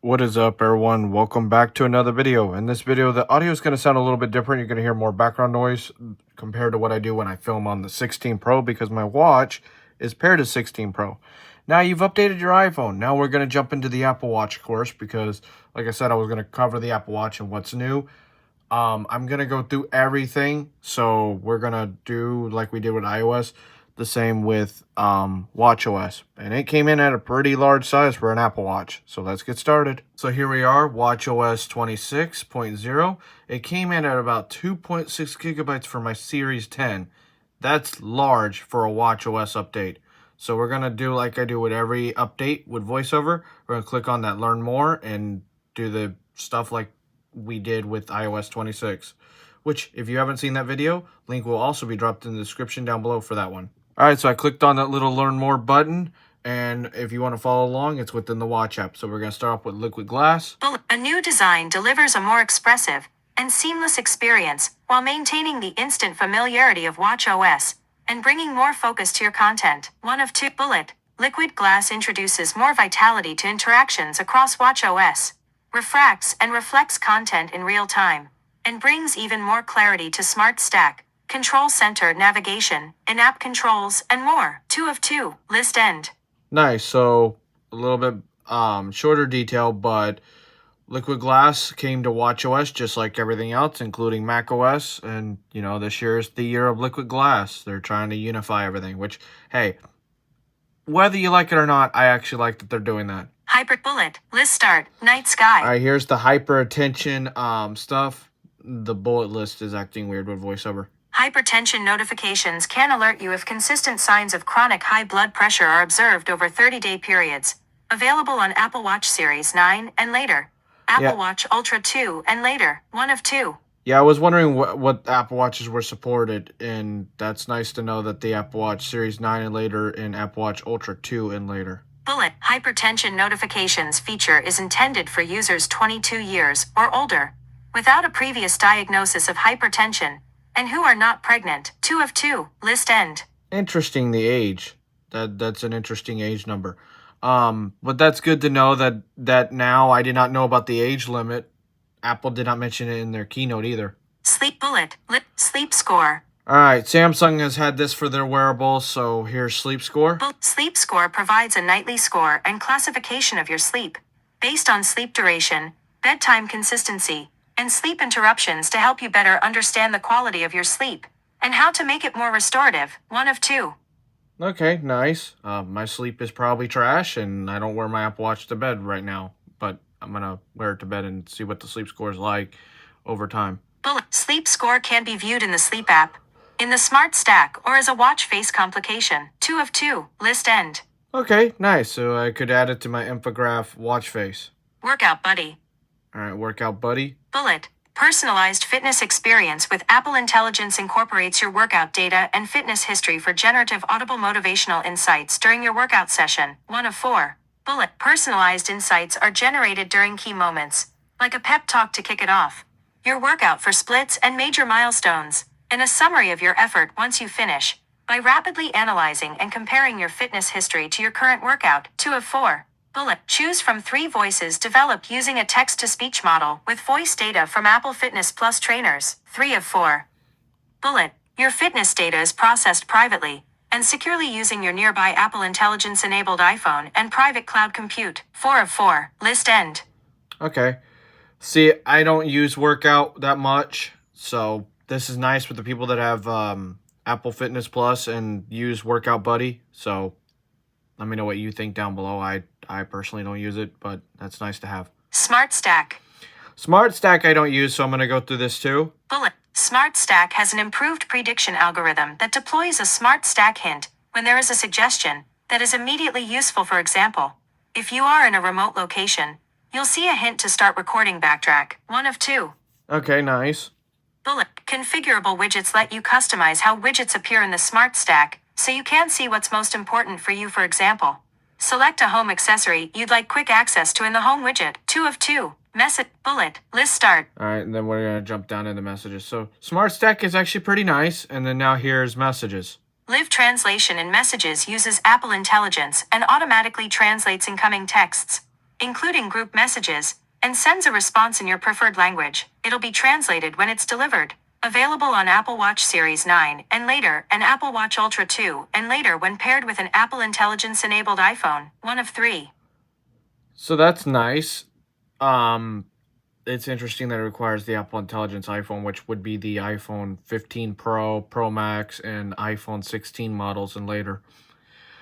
What is up, everyone? Welcome back to another video. In this video, the audio is going to sound a little bit different. You're going to hear more background noise compared to what I do when I film on the 16 Pro because my watch is paired to 16 Pro. Now, you've updated your iPhone. Now we're going to jump into the Apple Watch, of course, because, like I said, I was going to cover the Apple Watch and what's new. I'm going to go through everything, so we're going to do, like we did with iOS, the same with watchOS, and it came in at a pretty large size for an Apple Watch. So let's get started. So here we are, watchOS 26.0. It came in at about 2.6 gigabytes for my Series 10. That's large for a watchOS update. So we're gonna do like I do with every update with VoiceOver. We're gonna click on that Learn More and do the stuff like we did with iOS 26. Which, if you haven't seen that video, link will also be dropped in the description down below for that one. Alright, so I clicked on that little Learn More button, and if you want to follow along, it's within the Watch app. So we're going to start off with Liquid Glass. A new design delivers a more expressive and seamless experience while maintaining the instant familiarity of watchOS and bringing more focus to your content. 1 of 2. Bullet. Liquid Glass introduces more vitality to interactions across watchOS, refracts and reflects content in real time, and brings even more clarity to Smart Stack, Control Center navigation, in-app controls, and more. 2 of 2. List end. Nice. So a little bit shorter detail, but Liquid Glass came to watchOS just like everything else, including macOS. And, you know, this year is the year of Liquid Glass. They're trying to unify everything, which, hey, whether you like it or not, I actually like that they're doing that. Hyper Bullet. List start. Night sky. All right, here's the hyper attention stuff. The bullet list is acting weird with VoiceOver. Hypertension notifications can alert you if consistent signs of chronic high blood pressure are observed over 30-day periods. Available on Apple Watch Series 9 and later. Apple Watch Ultra 2 and later. 1 of 2. Yeah, I was wondering what Apple Watches were supported, and that's nice to know that the Apple Watch Series 9 and later and Apple Watch Ultra 2 and later. Bullet. Hypertension notifications feature is intended for users 22 years or older, without a previous diagnosis of hypertension, and who are not pregnant. 2 of 2. List end. Interesting, the age. That's an interesting age number. But that's good to know that now. I did not know about the age limit. Apple did not mention it in their keynote either. Sleep Bullet. Sleep Score. Alright, Samsung has had this for their wearables, so here's Sleep Score. Sleep Score provides a nightly score and classification of your sleep, based on sleep duration, bedtime consistency, and sleep interruptions to help you better understand the quality of your sleep and how to make it more restorative. 1 of 2. Okay, nice. My sleep is probably trash, and I don't wear my Apple Watch to bed right now, but I'm going to wear it to bed and see what the sleep score is like over time. Sleep Score can be viewed in the Sleep app, in the Smart Stack, or as a watch face complication. 2 of 2. List end. Okay, nice. So I could add it to my infograph watch face. Workout Buddy. Alright, Workout Buddy. Bullet. Personalized fitness experience with Apple Intelligence incorporates your workout data and fitness history for generative audible motivational insights during your workout session. 1 of 4. Bullet. Personalized insights are generated during key moments, like a pep talk to kick it off, your workout for splits and major milestones, and a summary of your effort once you finish, by rapidly analyzing and comparing your fitness history to your current workout. 2 of 4. Bullet. Choose from 3 voices developed using a text-to-speech model with voice data from Apple Fitness Plus trainers. 3 of 4. Bullet. Your fitness data is processed privately and securely using your nearby Apple Intelligence-enabled iPhone and private cloud compute. 4 of 4. List end. Okay. See, I don't use Workout that much, so this is nice with the people that have Apple Fitness Plus and use Workout Buddy. So let me know what you think down below. I personally don't use it, but that's nice to have. Smart Stack. Smart Stack I don't use, so I'm going to go through this too. Bullet. Smart Stack has an improved prediction algorithm that deploys a Smart Stack hint when there is a suggestion that is immediately useful. For example, if you are in a remote location, you'll see a hint to start recording backtrack. 1 of 2. Okay, nice. Bullet. Configurable widgets let you customize how widgets appear in the Smart Stack, so you can see what's most important for you. For example, select a home accessory you'd like quick access to in the home widget. 2 of 2. Message. Bullet. List start. Alright, and then we're going to jump down into messages. So Smart Stack is actually pretty nice, and then now here's messages. Live translation in messages uses Apple Intelligence and automatically translates incoming texts. including group messages, and sends a response in your preferred language. It'll be translated when it's delivered. Available on Apple Watch Series 9 and later, and Apple Watch Ultra 2 and later when paired with an Apple Intelligence-enabled iPhone, one of 3. So that's nice. It's interesting that it requires the Apple Intelligence iPhone, which would be the iPhone 15 Pro, Pro Max, and iPhone 16 models and later.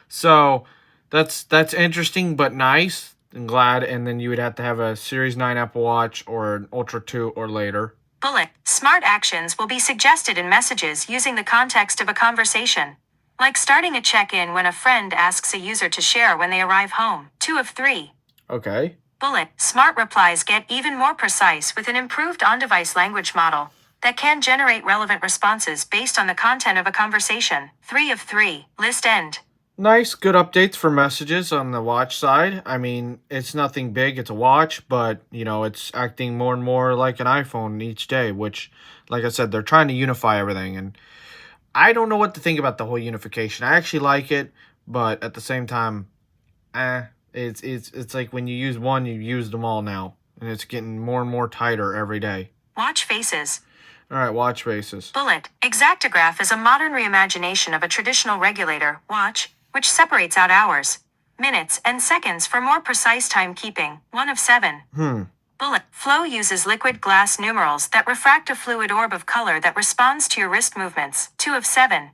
So that's interesting but nice and glad. And then you would have to have a Series 9 Apple Watch or an Ultra 2 or later. Bullet. Smart actions will be suggested in messages using the context of a conversation. Like starting a check-in when a friend asks a user to share when they arrive home. 2 of 3. Okay. Bullet. Smart replies get even more precise with an improved on-device language model that can generate relevant responses based on the content of a conversation. 3 of 3. List end. Nice, good updates for messages on the watch side. I mean, it's nothing big, it's a watch, but, it's acting more and more like an iPhone each day, which, like I said, they're trying to unify everything. And I don't know what to think about the whole unification. I actually like it, but at the same time, it's like when you use one, you use them all now. And it's getting more and more tighter every day. Watch faces. All right, watch faces. Bullet. Exactograph is a modern reimagination of a traditional regulator, watch, which separates out hours, minutes, and seconds for more precise timekeeping. 1 of 7. Bullet. Flow uses liquid glass numerals that refract a fluid orb of color that responds to your wrist movements. 2 of 7.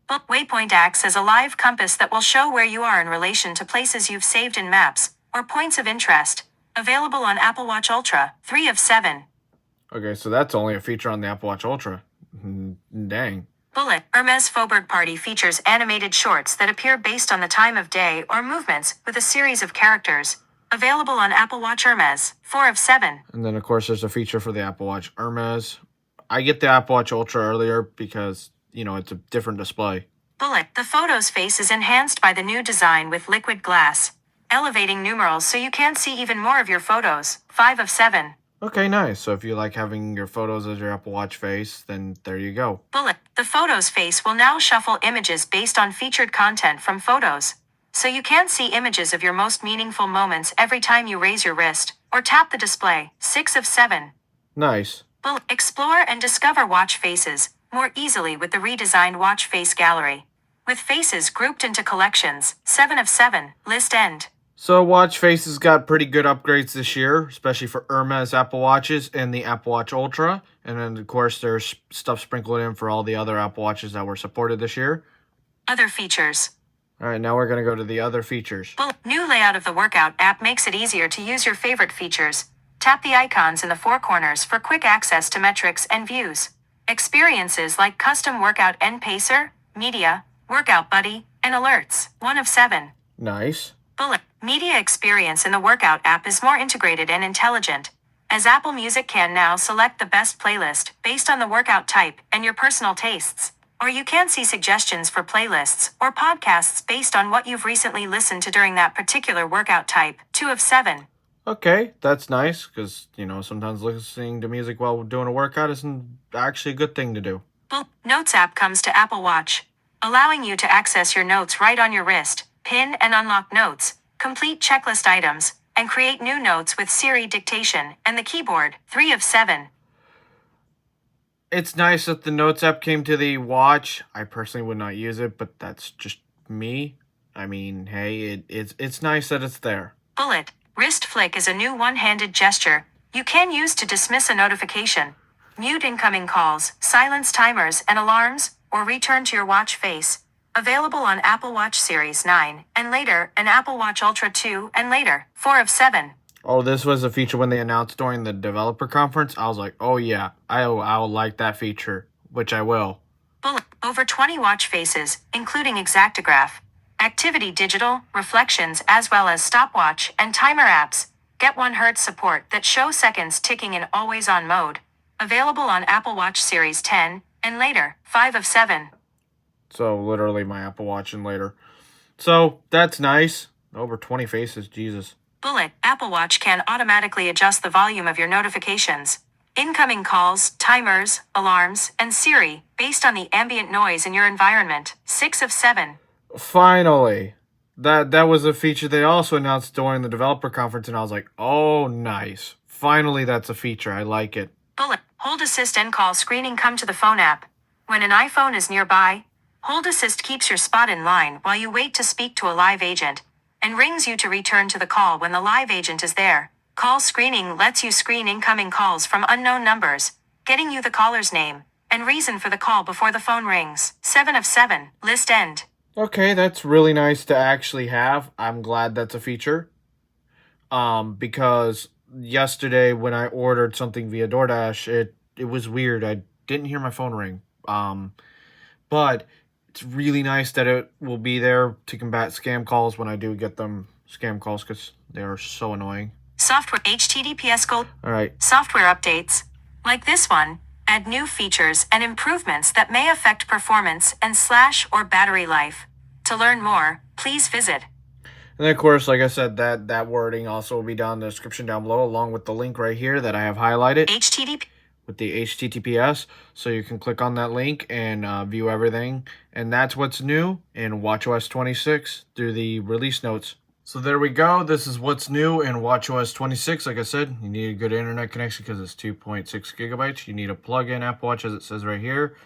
Bullet. Waypoint acts as a live compass that will show where you are in relation to places you've saved in maps or points of interest. Available on Apple Watch Ultra. 3 of 7. Okay, so that's only a feature on the Apple Watch Ultra. Dang. Bullet. Hermes Faubourg Party features animated shorts that appear based on the time of day or movements with a series of characters. Available on Apple Watch Hermes. 4 of 7. And then, of course, there's a feature for the Apple Watch Hermes. I get the Apple Watch Ultra earlier because, it's a different display. Bullet. The Photos face is enhanced by the new design with liquid glass, elevating numerals so you can see even more of your photos. 5 of 7. Okay, nice. So if you like having your photos as your Apple Watch face, then there you go. Bullet. The Photos face will now shuffle images based on featured content from photos, so you can see images of your most meaningful moments every time you raise your wrist or tap the display. 6 of 7. Nice. Bullet. Explore and discover watch faces more easily with the redesigned watch face gallery, with faces grouped into collections. 7 of 7. List end. So watch faces got pretty good upgrades this year, especially for Hermes Apple Watches and the Apple Watch Ultra. And then, of course, there's stuff sprinkled in for all the other Apple Watches that were supported this year. Other features. All right, now we're going to go to the other features. New layout of the workout app makes it easier to use your favorite features. Tap the icons in the 4 corners for quick access to metrics and views. Experiences like custom workout end pacer, media, workout buddy, and alerts. 1 of 7. Nice. Bullet. Media experience in the workout app is more integrated and intelligent, as Apple Music can now select the best playlist based on the workout type and your personal tastes. Or you can see suggestions for playlists or podcasts based on what you've recently listened to during that particular workout type. 2 of 7. Okay, that's nice because, sometimes listening to music while doing a workout isn't actually a good thing to do. Notes app comes to Apple Watch, allowing you to access your notes right on your wrist, pin and unlock notes, complete checklist items, and create new notes with Siri dictation and the keyboard. 3 of 7. It's nice that the Notes app came to the watch. I personally would not use it, but that's just me. I mean, hey, it's nice that it's there. Bullet. Wrist flick is a new one-handed gesture you can use to dismiss a notification, mute incoming calls, silence timers and alarms, or return to your watch face. Available on Apple Watch Series 9 and later, and Apple Watch Ultra 2 and later. 4 of 7. Oh, this was a feature when they announced during the developer conference. I was like, oh yeah, I'll like that feature, which I will. Bullet. Over 20 watch faces, including Exactograph, Activity Digital, Reflections, as well as stopwatch and timer apps. Get 1 Hz support that show seconds ticking in always-on mode. Available on Apple Watch Series 10 and later. 5 of 7. So literally my Apple Watch and later. So that's nice. Over 20 faces, Jesus. Bullet. Apple Watch can automatically adjust the volume of your notifications, incoming calls, timers, alarms, and Siri based on the ambient noise in your environment. 6 of 7. Finally. that was a feature they also announced during the developer conference, and I was like, oh, nice. Finally, that's a feature. I like it. Bullet. Hold Assist and call screening come to the phone app. When an iPhone is nearby, Hold Assist keeps your spot in line while you wait to speak to a live agent, and rings you to return to the call when the live agent is there. Call screening lets you screen incoming calls from unknown numbers, getting you the caller's name and reason for the call before the phone rings. 7 of 7. List end. Okay, that's really nice to actually have. I'm glad that's a feature. Because yesterday when I ordered something via DoorDash, it was weird. I didn't hear my phone ring. But it's really nice that it will be there to combat scam calls when I do get them scam calls, because they are so annoying. Software HTTPS gold. All right. Software updates, like this one, add new features and improvements that may affect performance and / or battery life. To learn more, please visit. And then, of course, like I said, that wording also will be down in the description down below, along with the link right here that I have highlighted. HTTP. With the HTTPS, so you can click on that link and view everything. And that's what's new in watchOS 26 through the release notes. So there we go. This is what's new in watchOS 26. Like I said, you need a good internet connection because it's 2.6 gigabytes. You need a plug-in Apple Watch, as it says right here,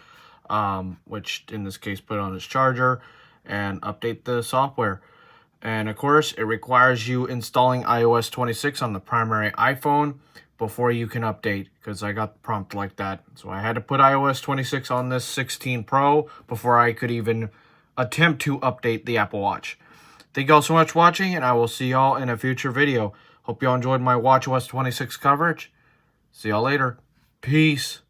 which in this case put on its charger, and update the software. And of course, it requires you installing iOS 26 on the primary iPhone before you can update, because I got the prompt like that. So I had to put iOS 26 on this 16 Pro before I could even attempt to update the Apple Watch. Thank you all so much for watching, and I will see y'all in a future video. Hope y'all enjoyed my watchOS 26 coverage. See y'all later. Peace.